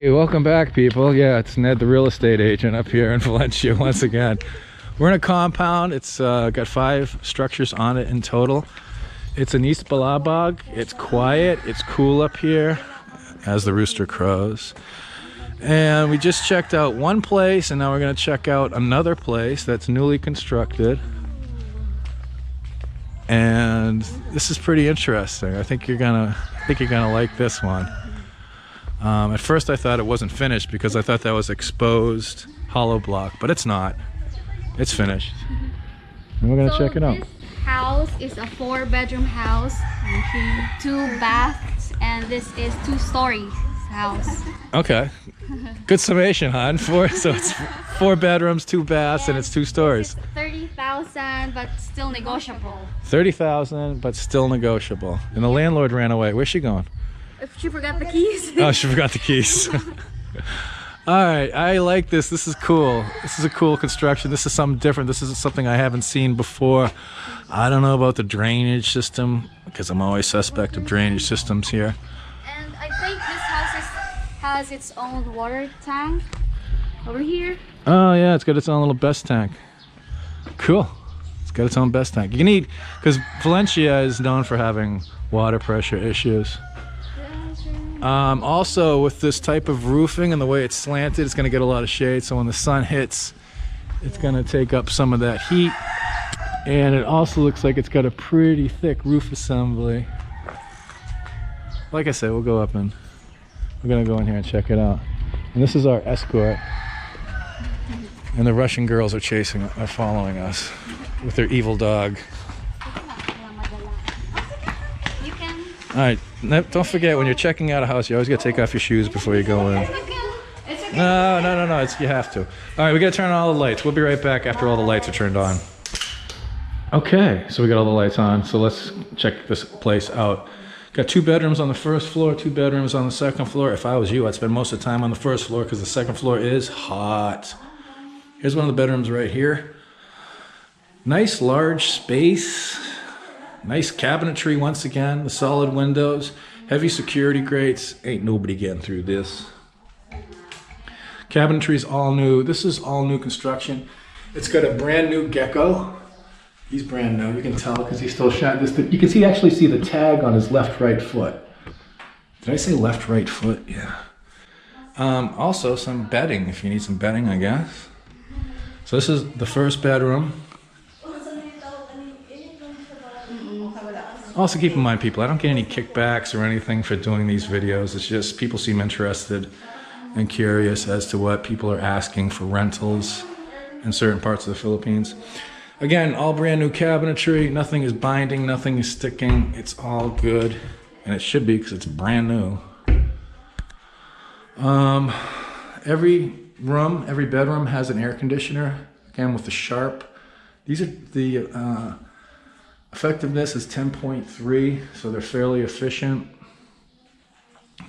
Hey, welcome back, people. Yeah, it's Ned, the real estate agent, up here in Valencia once again. We're in a compound. It's got 5 structures on it in total. It's in East Balabog. It's quiet. It's cool up here, as the rooster crows. And we just checked out one place, and now we're going to check out another place that's newly constructed. And this is pretty interesting. I think you're gonna like this one. At first I thought it wasn't finished because I thought that was exposed hollow block, but it's not. It's finished. And we're gonna check it out. This house is a 4-bedroom house, 2 baths, and this is 2-story house. Okay. Good summation, hon. So it's 4 bedrooms, 2 baths, and it's 2 stories. 30,000, but still negotiable. 30,000, but still negotiable. And the landlord ran away. Where's she going? If she forgot the keys. Oh, she forgot the keys. All right, I like this. This is cool. This is a cool construction. This is something different. This is something I haven't seen before. I don't know about the drainage system because I'm always suspect of drainage systems here. And I think this house has its own water tank over here. Oh yeah, it's got its own little best tank. Cool. It's got its own best tank. You need, because Valencia is known for having water pressure issues. Also, with this type of roofing and the way it's slanted, it's going to get a lot of shade, so when the sun hits, it's going to take up some of that heat. And it also looks like it's got a pretty thick roof assembly. Like I said, we'll go up and we're going to go in here and check it out. And this is our escort. And the Russian girls are following us with their evil dog. All right, don't forget, when you're checking out a house, you always got to take off your shoes before you go in. No, you have to. All right, we got to turn on all the lights. We'll be right back after all the lights are turned on. Okay, so we got all the lights on, so let's check this place out. Got 2 bedrooms on the first floor, 2 bedrooms on the second floor. If I was you, I'd spend most of the time on the first floor because the second floor is hot. Here's one of the bedrooms right here. Nice large space. Nice cabinetry once again, the solid windows, heavy security grates. Ain't nobody getting through this. Cabinetry is all new. This is all new construction. It's got a brand new gecko. He's brand new. You can tell because he's still shining. You can actually see the tag on his right foot. Did I say right foot? Yeah. Also some bedding if you need some bedding, I guess. So this is the first bedroom. Also keep in mind, people, I don't get any kickbacks or anything for doing these videos. It's just people seem interested and curious as to what people are asking for rentals in certain parts of the Philippines. Again, all brand new cabinetry. Nothing is binding, nothing is sticking. It's all good, and it should be because it's brand new. Every bedroom has an air conditioner. Again, with the Sharp. These are the effectiveness is 10.3, so they're fairly efficient.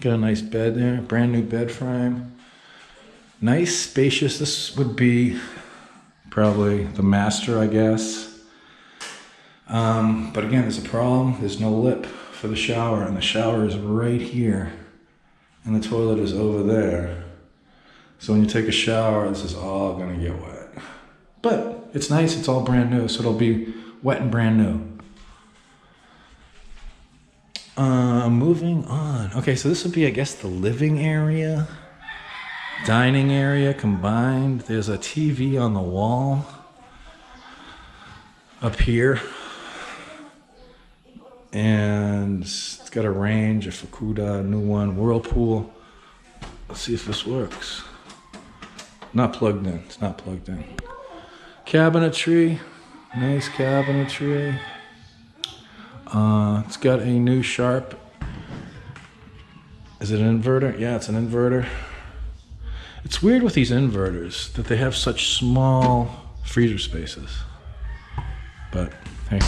Got a nice bed there, brand new bed frame. Nice, spacious. This would be probably the master, I guess. But again, there's a problem. There's no lip for the shower, and the shower is right here, and the toilet is over there. So when you take a shower, this is all gonna get wet. But it's nice, it's all brand new, so it'll be wet and brand new. Moving on. Okay, so this would be, I guess, the living area, dining area combined. There's a TV on the wall up here. And it's got a range, a Fukuda, new one, Whirlpool. Let's see if this works. Not plugged in, it's not plugged in. Cabinetry, nice cabinetry. It's got a new Sharp. Is it an inverter? Yeah, it's an inverter. It's weird with these inverters that they have such small freezer spaces. But hey.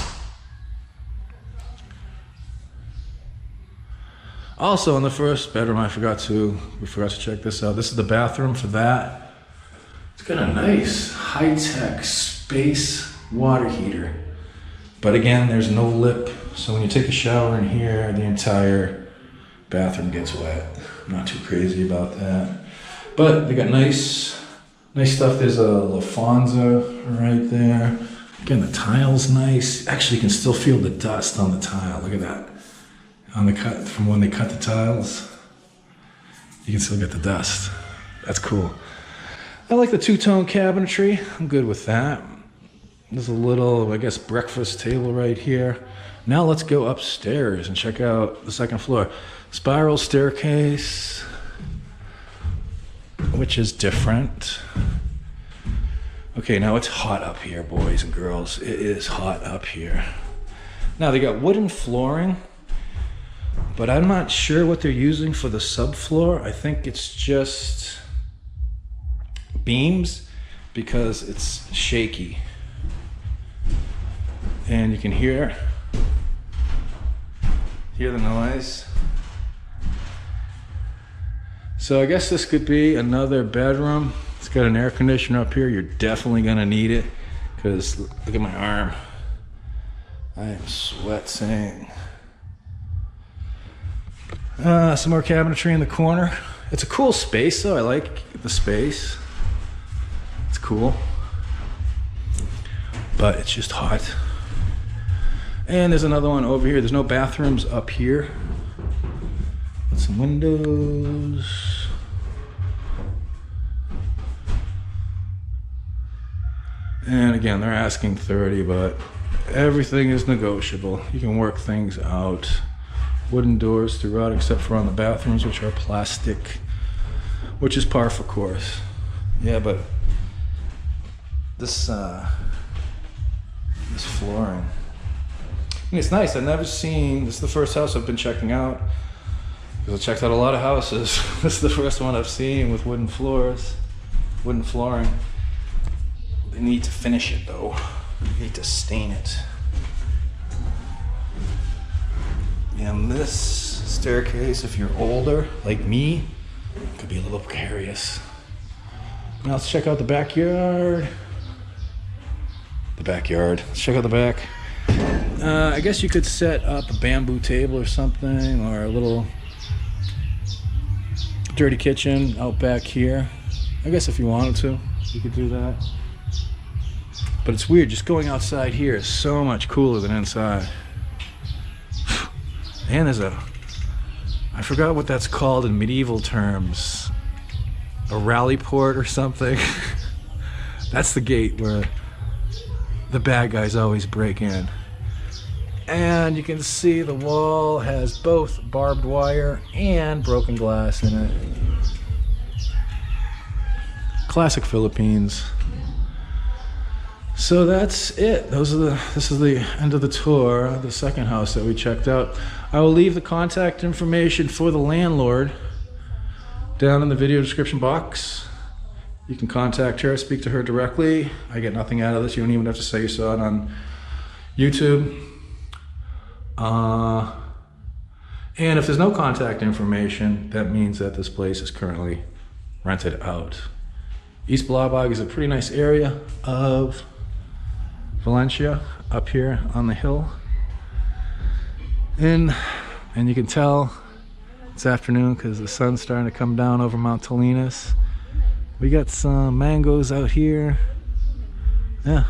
Also in the first bedroom, we forgot to check this out. This is the bathroom for that. It's got a nice high-tech space water heater. But again, there's no lip, so when you take a shower in here, the entire bathroom gets wet. I'm not too crazy about that. But they got nice stuff. There's a Lafonza right there. Again, the tile's nice. Actually, you can still feel the dust on the tile. Look at that. On the cut, from when they cut the tiles, you can still get the dust. That's cool. I like the two-tone cabinetry. I'm good with that. There's a little, I guess, breakfast table right here. Now let's go upstairs and check out the second floor. Spiral staircase, which is different. Okay, now it's hot up here, boys and girls. It is hot up here. Now they got wooden flooring, but I'm not sure what they're using for the subfloor. I think it's just beams because it's shaky. And you can hear the noise. So I guess this could be another bedroom. It's got an air conditioner up here. You're definitely gonna need it because look at my arm. I am sweating. Some more cabinetry in the corner. It's a cool space though. I like the space. It's cool. But it's just hot. And there's another one over here. There's no bathrooms up here. Got some windows. And again, they're asking 30, but everything is negotiable. You can work things out. Wooden doors throughout, except for on the bathrooms, which are plastic, which is par for course. Yeah, but this flooring. I mean, it's nice. I've never seen. This is the first house I've been checking out. Because I checked out a lot of houses. This is the first one I've seen with wooden floors, wooden flooring. They need to finish it though. They need to stain it. And this staircase, if you're older, like me, could be a little precarious. Now let's check out the backyard. Let's check out the back. I guess you could set up a bamboo table or something, or a little dirty kitchen out back here. I guess if you wanted to, you could do that. But it's weird, just going outside here is so much cooler than inside. And there's I forgot what that's called in medieval terms. A rally port or something. That's the gate where the bad guys always break in. And you can see the wall has both barbed wire and broken glass in it. Classic Philippines. So that's it. This is the end of the tour, the second house that we checked out. I will leave the contact information for the landlord down in the video description box. You can contact her, speak to her directly. I get nothing out of this. You don't even have to say you saw it on YouTube. And if there's no contact information, that means that this place is currently rented out. East Blabag is a pretty nice area of Valencia, up here on the hill. And you can tell it's afternoon because the sun's starting to come down over Mount Tolinas. We got some mangoes out here. Yeah.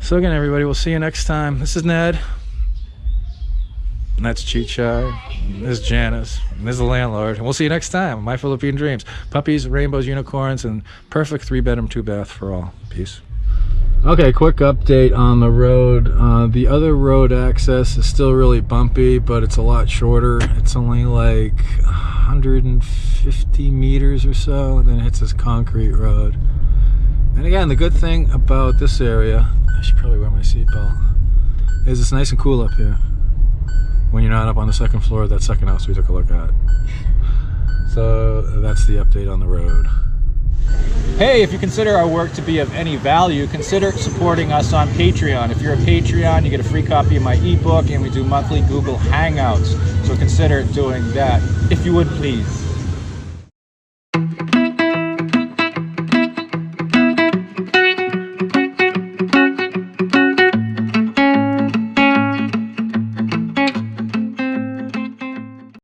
So again, everybody, we'll see you next time. This is Ned. And that's Chichai. This is Janice. And this is the landlord. And we'll see you next time on My Philippine Dreams. Puppies, rainbows, unicorns, and perfect 3-bedroom, 2-bath for all. Peace. Okay, quick update on the road. The other road access is still really bumpy, but it's a lot shorter. It's only like 150 meters or so, and then it hits this concrete road. And again, the good thing about this area, I should probably wear my seatbelt, is it's nice and cool up here when you're not up on the second floor of that second house we took a look at. So that's the update on the road. Hey, if you consider our work to be of any value, consider supporting us on Patreon. If you're a Patreon, you get a free copy of my ebook, and we do monthly Google Hangouts. So consider doing that, if you would please.